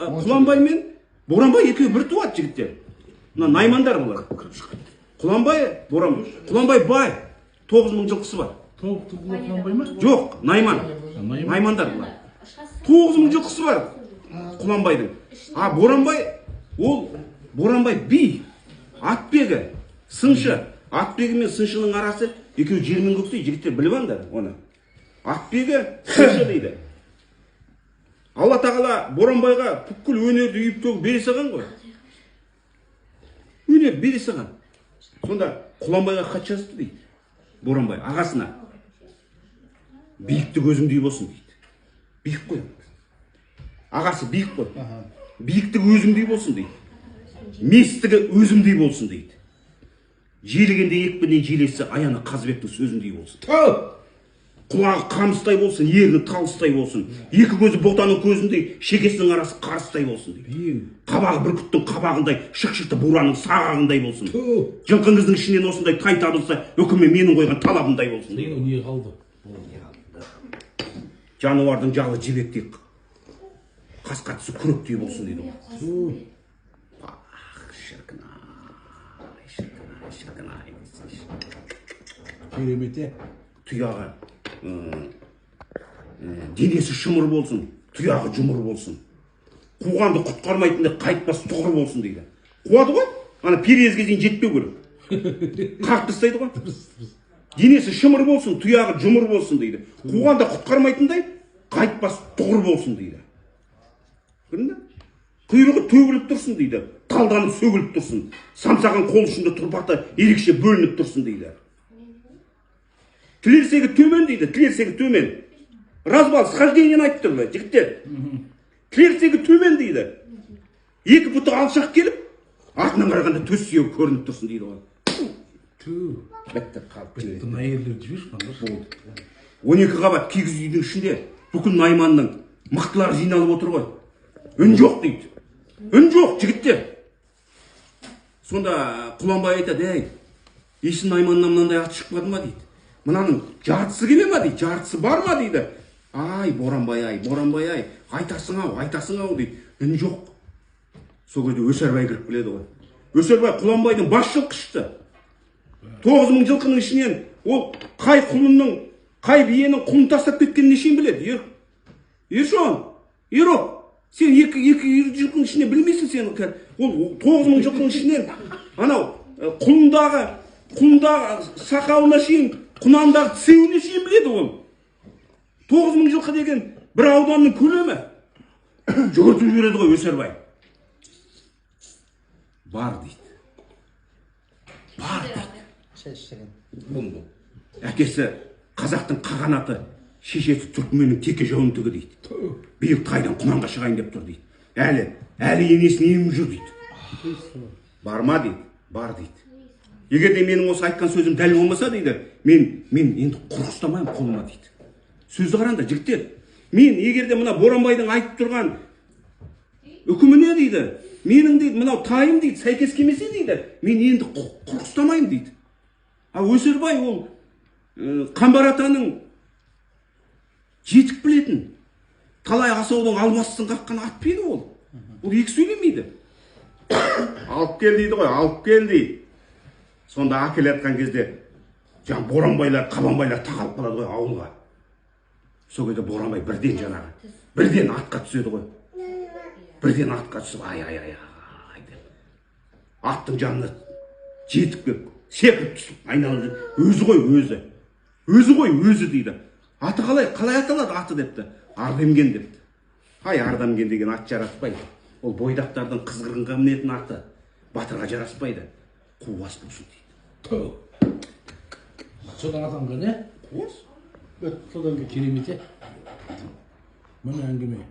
Құланбай мен Боранбай екеуі бір туады жігіттер. Мына наймандар бұлар. Құланбай бай. 9000 жылқысы бар. Құланбай ма? Жоқ, найман. Наймандар бұлар. 9000 жылқысы бар Құланбайдың. Боранбай би. Атбегі, сыншы. Атбегі мен сыншының арасы екеуі жер мен көктей, жігіттер біліп алыңдар оны. Атбегі сыншы дейді. Алла тағала Боранбайға бүкіл өнерді үйіп төгіп бере салған ғой. Өнер бере салған. Сонда Құланбайға хат жазды дейді. Боранбай ағасына. Биіктік өзімдей болсын дейді. Биік қой. Ағасы биік қой. Биіктік өзімдей болсын дейді. Местігі өзімдей болсын дейді. Желігенде екпінен желесі аяны Қазыбектің сөзіндей болсын. Құлағы қамыстай болсын, ерні талыстай болсын. Екі көзі ботаның көзіндей, шекесінің арасы қарыстай болсын дейді. Қабағы бүркіттің қабағындай, шықшықты бураның сағағындай болсын. Жылқың қыздың ішінен осындай тай табылса, үкіме менің қойған талабындай болсын дейді. Не қалды? Жануардың жалы жебектей, қасқатысы күректей болсын дейді. Керемете. Тұяғы денесі шымыр болсын, тұяғы жұмыр болсын. Қуғанды құтқармайтындай қайтпас тұғыр болсын дейді. Қуады ғой, ана перезге дейін жетпеу керек. Қағып тастайды ғой. Денесі шымыр болсын, тұяғы жұмыр болсын дейді. Қуғанды құтқармайтындай қайтпас тұғыр болсын дейді. Көрдің бе? Құйрығы төгіліп тұрсын дейді. Талданып сөгіліп тұрсын. Самсаған қол ұшында тұрпаты ерекше бөлініп тұрсын дейді. Тілерсегі төмен дейді, тілерсегі төмен. Разбал схождениен айтып тұр ма, жігіттер? Тілерсегі төмен дейді. Екі бұты алшақ келіп, артынан қарағанда төс сүйегі көрініп тұрсын дейді ғой. Бәтті қалып келеді. Әйелдерді жіберші. 12 қабат кигіз үйдің ішінде бүкіл найманның мықтылары жиналып отыр ғой. Үн жоқ дейді. Үн жоқ, жігіттер. Сонда Құланбай айтады, әй, ешін найманнан мынандай аты шықпады ма дейді. Мынаның жартысы келе ма дейді, жартысы бар ма дейді. Ай, Боранбай, айтасың ау дейді. Үн жоқ. Сол кезде Өсербай кіріп келеді ғой. Өсербай Құланбайдың бас жылқышысы. 9000 жылқының ішінен ол қай құлынның, қай биенің құлын тастап кеткенін нешен біледі. Ершон, Ерop, сен екі жылқының ішіне білмейсің сен. Ол 9000 жылқының ішінен анау құлындағы сақауына шейін, құнандағы тісеуіне шейін біледі ол. 9000 жылқы деген бір ауданның көлемі. Жүгіртіп жібереді ғой Өсербай. Бар дейді. Бар дейді. Әкесі қазақтың қағанаты, шешесі түркменнің теке жауынтығы дейді. Биыл тайдан құнанға шығайын деп тұр дейді. Әлі енесін еміп жүр дейді. Бар ма дейді, бар дейді. Егер де менің осы айтқан сөзім дәл болмаса дейді, мен енді құр ұстамаймын қолыма дейді. Сөзді қараңдар, жігіттер. Мен егер де мына Боранбайдың айтып тұрған үкіміне дейді, менің дейді, мынау тайым дейді, сәйкес келмесе дейді, мен енді құр ұстамаймын дейді. Өсербай ол Қамбар атаның жетік білетін, талай асаудың алмасын қаққан ат пейді ол. Ол екі сөйлемейді. Алып кел дейді ғой, алып кел дейді. Сонда әкеле атқан кезде Боранбайлар, Қабанбайлар тақалып қалады ғой ауылға. Сол кезде Боранбай бірден атқа түседі ғой. Бірден атқа түсіп, ай деп. Аттың жанына жетіп кеп, секіріп түсіп, айналып жүр. Өзі дейді. Аты қалай аталады аты депті. Ардемген депті. Ардемген деген ат жараспайды. Ол бойдақтардың қызғырғынға мінетін аты. Батырға жараспайды. Қуас болсын дейді. Содан атанған, не? Қуас? Содан керемете. Міне әңгіме.